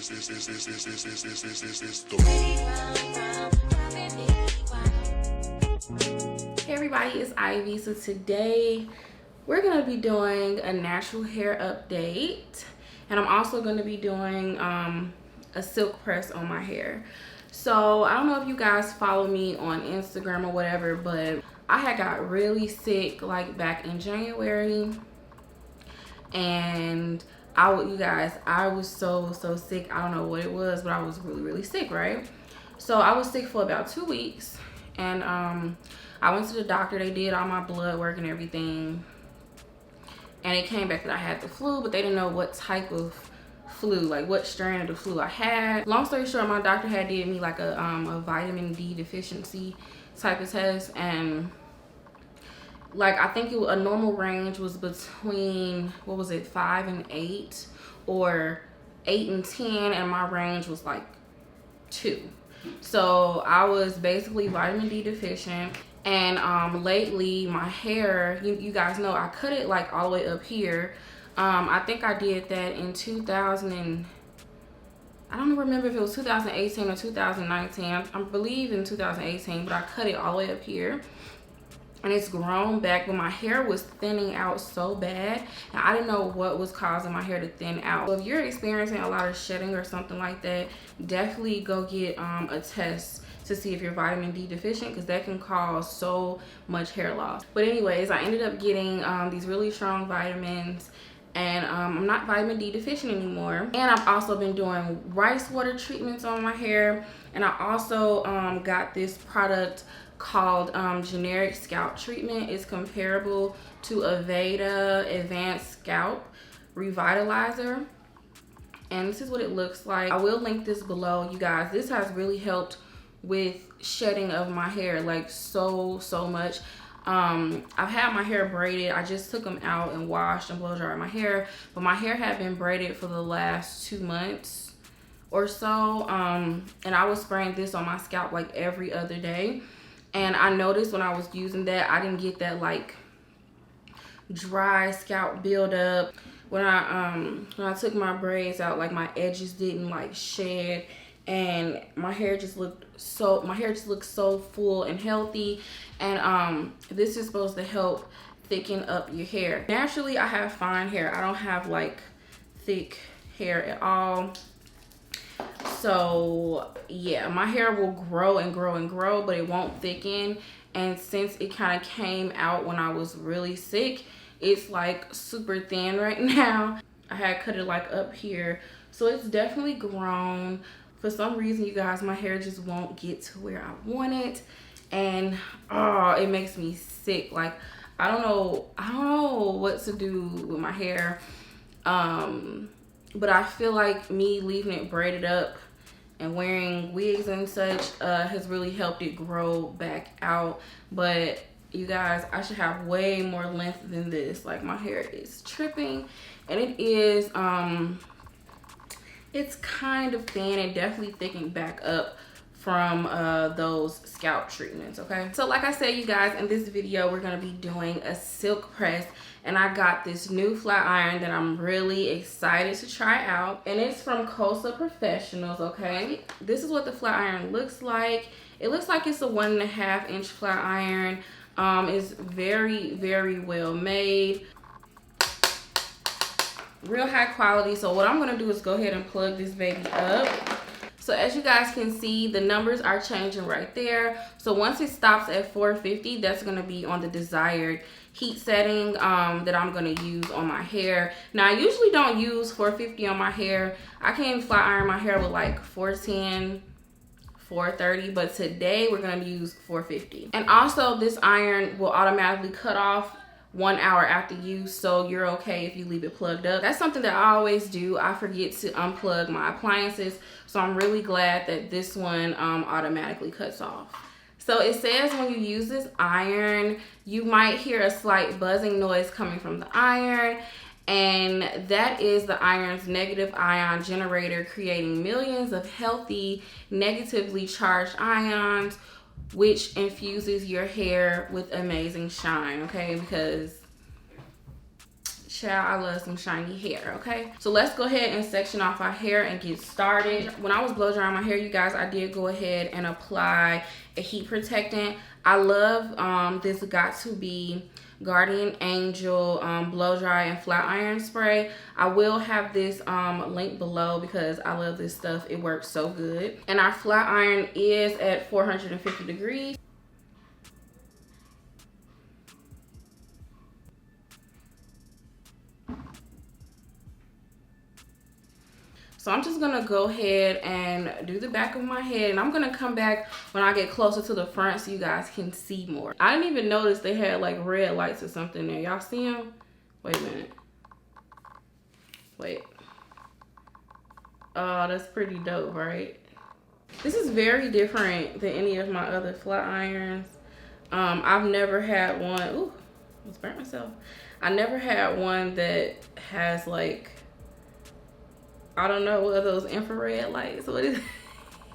Hey everybody, it's Ivy. So today we're going to be doing a natural hair update, and I'm also going to be doing a silk press on my hair. So I don't know if you guys follow me on Instagram or whatever, but I had got really sick like back in January, and I was so sick. I don't know what it was, but I was really sick, right? So I was sick for about 2 weeks, and I went to the doctor. They did all my blood work and everything, and it came back that I had the flu, but they didn't know what type of flu, like what strain of the flu I had. Long story short, my doctor had did me like a vitamin D deficiency type of test, and like I think a normal range was between, what was it, 5 and 8 or 8 and 10, and my range was like 2. So I was basically vitamin D deficient. And lately my hair, you guys know I cut it like all the way up here. I think I did that in I don't remember if it was 2018 or 2019. I believe in 2018, but I cut it all the way up here. And it's grown back, but my hair was thinning out so bad, and I didn't know what was causing my hair to thin out. So if you're experiencing a lot of shedding or something like that, definitely go get a test to see if you're vitamin D deficient, because that can cause so much hair loss. But anyways, I ended up getting these really strong vitamins, and I'm not vitamin D deficient anymore. And I've also been doing rice water treatments on my hair, and I also got this product called generic scalp treatment. It's comparable to Aveda advanced scalp revitalizer, and this is what it looks like. I will link this below, you guys. This has really helped with shedding of my hair, like so much. I've had my hair braided. I just took them out and washed and blow dried my hair, but my hair had been braided for the last 2 months or so, and I was spraying this on my scalp like every other day. And I noticed when I was using that, I didn't get that like dry scalp buildup. When I took my braids out, like my edges didn't like shed, and my hair just looked so full and healthy. And this is supposed to help thicken up your hair. Naturally, I have fine hair. I don't have like thick hair at all. So yeah, my hair will grow and grow and grow, but it won't thicken. And since it kind of came out when I was really sick, it's like super thin right now. I had cut it like up here, so it's definitely grown. For some reason, you guys, my hair just won't get to where I want it, and it makes me sick. Like I don't know what to do with my hair. But I feel like me leaving it braided up and wearing wigs and such has really helped it grow back out. But you guys, I should have way more length than this. Like my hair is tripping, and it is it's kind of thin and definitely thickened back up from those scalp treatments. Okay, so like I said, you guys, in this video we're gonna be doing a silk press, and I got this new flat iron that I'm really excited to try out, and it's from Kosa Professionals. Okay, this is what the flat iron looks like. It looks like it's a 1.5 inch flat iron. It's very well made, real high quality. So what I'm gonna do is go ahead and plug this baby up. So as you guys can see, the numbers are changing right there. So once it stops at 450, that's gonna be on the desired heat setting that I'm gonna use on my hair. Now I usually don't use 450 on my hair. I can flat iron my hair with like 410, 430, but today we're gonna use 450. And also this iron will automatically cut off 1 hour after use, so you're okay if you leave it plugged up. That's something that I always do. I forget to unplug my appliances, so I'm really glad that this one automatically cuts off. So it says when you use this iron, you might hear a slight buzzing noise coming from the iron, and that is the iron's negative ion generator creating millions of healthy negatively charged ions, which infuses your hair with amazing shine. Okay, because child, I love some shiny hair, okay? So let's go ahead and section off our hair and get started. When I was blow drying my hair, you guys, I did go ahead and apply a heat protectant. I love this Got To Be Guardian Angel blow dry and flat iron spray. I will have this link below because I love this stuff. It works so good. And our flat iron is at 450 degrees. So I'm just gonna go ahead and do the back of my head, and I'm gonna come back when I get closer to the front so you guys can see more. I didn't even notice they had like red lights or something there. Y'all see them? Wait a minute. Wait. Oh, that's pretty dope, right? This is very different than any of my other flat irons. I've never had one. Ooh, I almost burnt myself. I never had one that has like, I don't know, what are those infrared lights? What is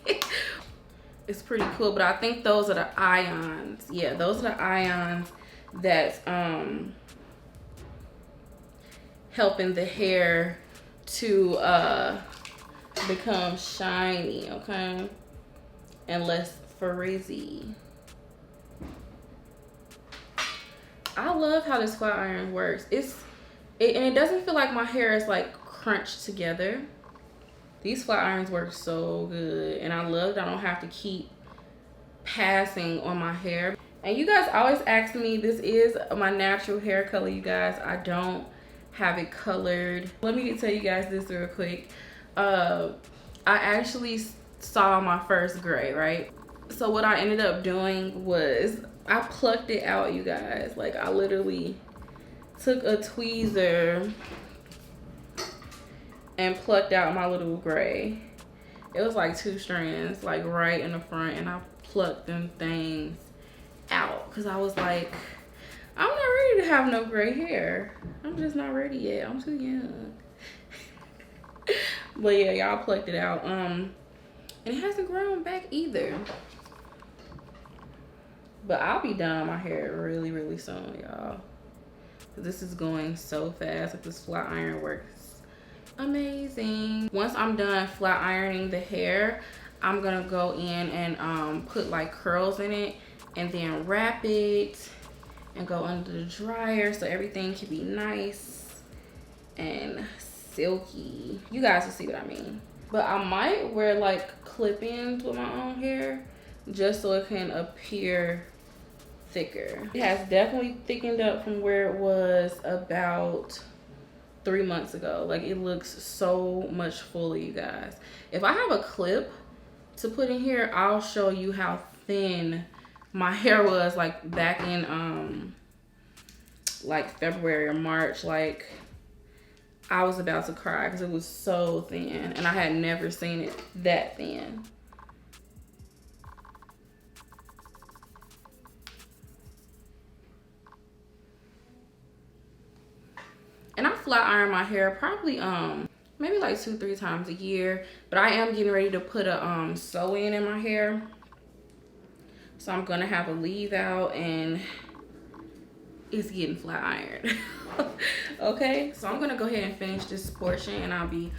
it? It's pretty cool, but I think those are the ions. Yeah, those are the ions that's helping the hair to become shiny, okay? And less frizzy. I love how this flat iron works. And it doesn't feel like my hair is like crunched together. These flat irons work so good, and I love that I don't have to keep passing on my hair. And you guys always ask me, this is my natural hair color, you guys. I don't have it colored. Let me tell you guys this real quick. I actually saw my first gray, right? So what I ended up doing was I plucked it out, you guys. Like, I literally took a tweezer and plucked out my little gray. It was like 2 strands, like right in the front, and I plucked them things out because I was like, I'm not ready to have no gray hair. I'm just not ready yet. I'm too young. But yeah, y'all plucked it out. And it hasn't grown back either. But I'll be done my hair really, really soon, y'all. This is going so fast. Like, this flat iron works amazing. Once I'm done flat ironing the hair, I'm gonna go in and put like curls in it and then wrap it and go under the dryer so everything can be nice and silky. You guys will see what I mean. But I might wear like clip-ins with my own hair just so it can appear thicker. It has definitely thickened up from where it was about 3 months ago. Like, it looks so much fuller, you guys. If I have a clip to put in here, I'll show you how thin my hair was like back in like February or March. Like, I was about to cry because it was so thin, and I had never seen it that thin. And I flat iron my hair probably maybe like 2-3 times a year, but I am getting ready to put a sew-in in my hair. So I'm gonna have a leave out, and it's getting flat ironed. Okay, so I'm gonna go ahead and finish this portion, and I'll be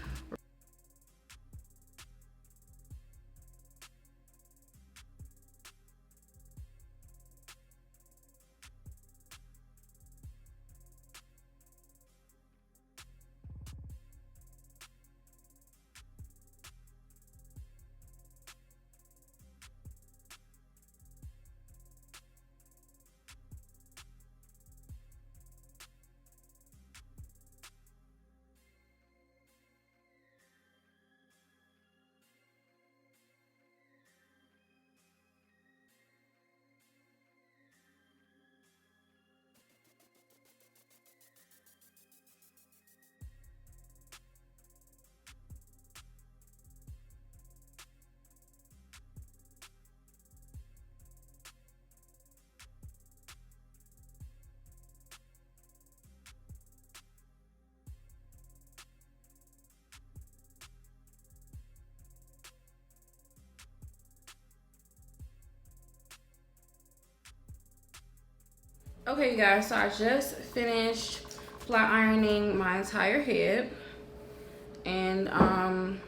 okay, you guys, so I just finished flat ironing my entire head, and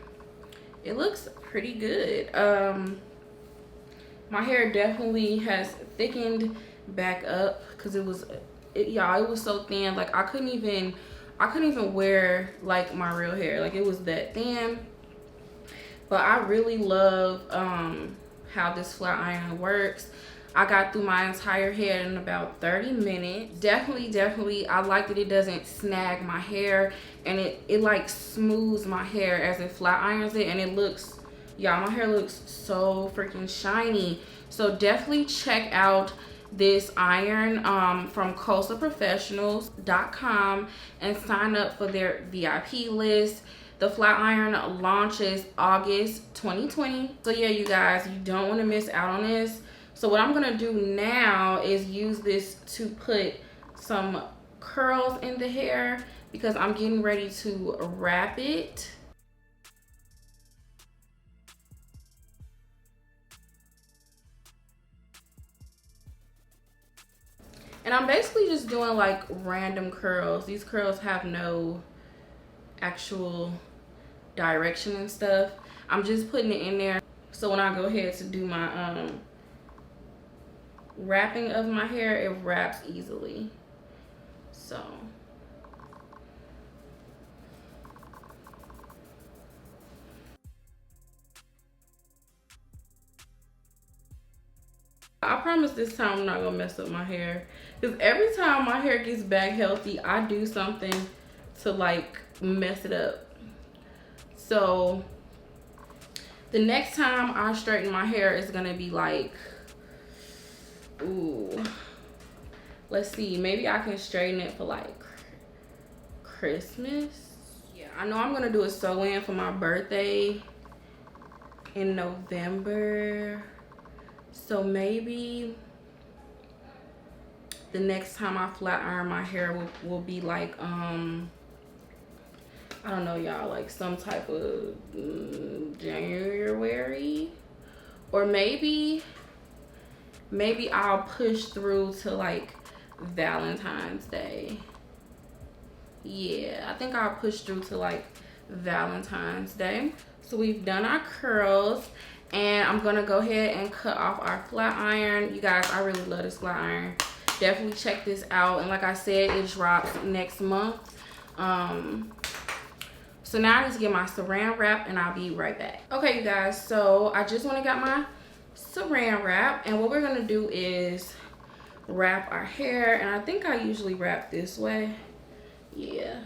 it looks pretty good. My hair definitely has thickened back up because it was so thin. Like I couldn't even wear like my real hair. Like it was that thin. But I really love how this flat iron works. I got through my entire head in about 30 minutes. Definitely, I like that it doesn't snag my hair, and it like smooths my hair as it flat irons it, and it looks, y'all, my hair looks so freaking shiny. So definitely check out this iron from kosaprofessionals.com and sign up for their VIP list. The flat iron launches August 2020. So yeah, you guys, you don't want to miss out on this. So what I'm gonna do now is use this to put some curls in the hair because I'm getting ready to wrap it. And I'm basically just doing like random curls. These curls have no actual direction and stuff. I'm just putting it in there so when I go ahead to do my wrapping of my hair, it wraps easily. So I promise this time I'm not gonna mess up my hair, because every time my hair gets back healthy, I do something to like mess it up. So the next time I straighten my hair is gonna be like, ooh, let's see, maybe I can straighten it for like Christmas. Yeah, I know I'm gonna do a sew-in for my birthday in November. So maybe the next time I flat iron my hair will be like, I don't know, y'all, like some type of January. Or maybe I'll push through to like Valentine's Day. Yeah, I think I'll push through to like Valentine's Day. So we've done our curls, and I'm gonna go ahead and cut off our flat iron. You guys, I really love this flat iron. Definitely check this out. And like I said, it drops next month. So now I need to get my saran wrap, and I'll be right back. Okay, you guys, so I just went and got my saran wrap, and what we're gonna do is wrap our hair, and I think I usually wrap this way. Yeah.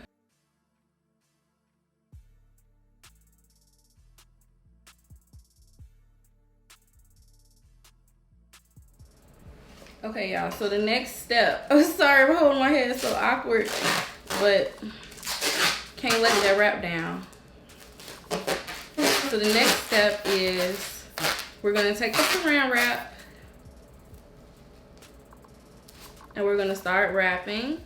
Okay, y'all, so the next step, I'm sorry I'm holding my head so awkward, but can't let that wrap down. So the next step is we're gonna take the saran wrap and we're gonna start wrapping.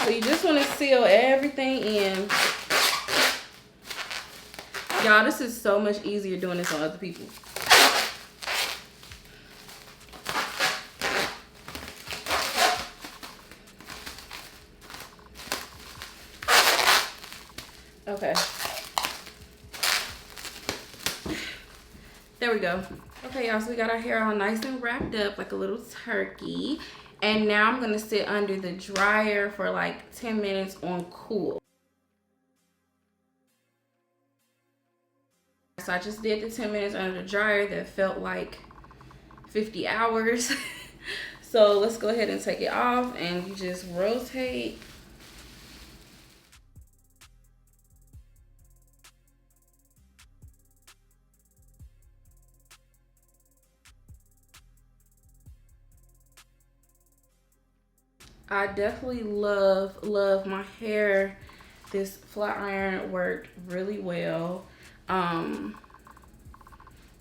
So you just wanna seal everything in. Y'all, this is so much easier doing this on other people. Okay. There we go. Okay, y'all, so we got our hair all nice and wrapped up like a little turkey. And now I'm gonna sit under the dryer for like 10 minutes on cool. So I just did the 10 minutes under the dryer. That felt like 50 hours. So let's go ahead and take it off, and you just rotate. I definitely love my hair. This flat iron worked really well.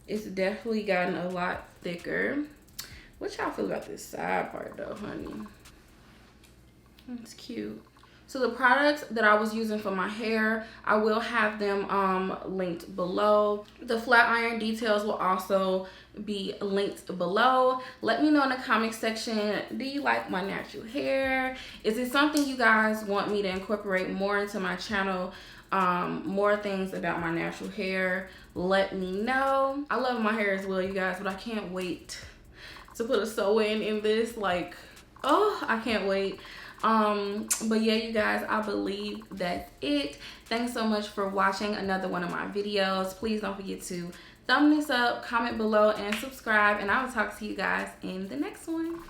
It's definitely gotten a lot thicker. What y'all feel about this side part though, honey? It's cute. So the products that I was using for my hair, I will have them linked below. The flat iron details will also be linked below. Let me know in the comment section, do you like my natural hair? Is it something you guys want me to incorporate more into my channel? More things about my natural hair, let me know. I love my hair as well, you guys, but I can't wait to put a sew-in in this. Like, oh, I can't wait. But yeah, you guys, I believe that's it. Thanks so much for watching another one of my videos. Please don't forget to thumb this up, comment below, and subscribe, and I will talk to you guys in the next one.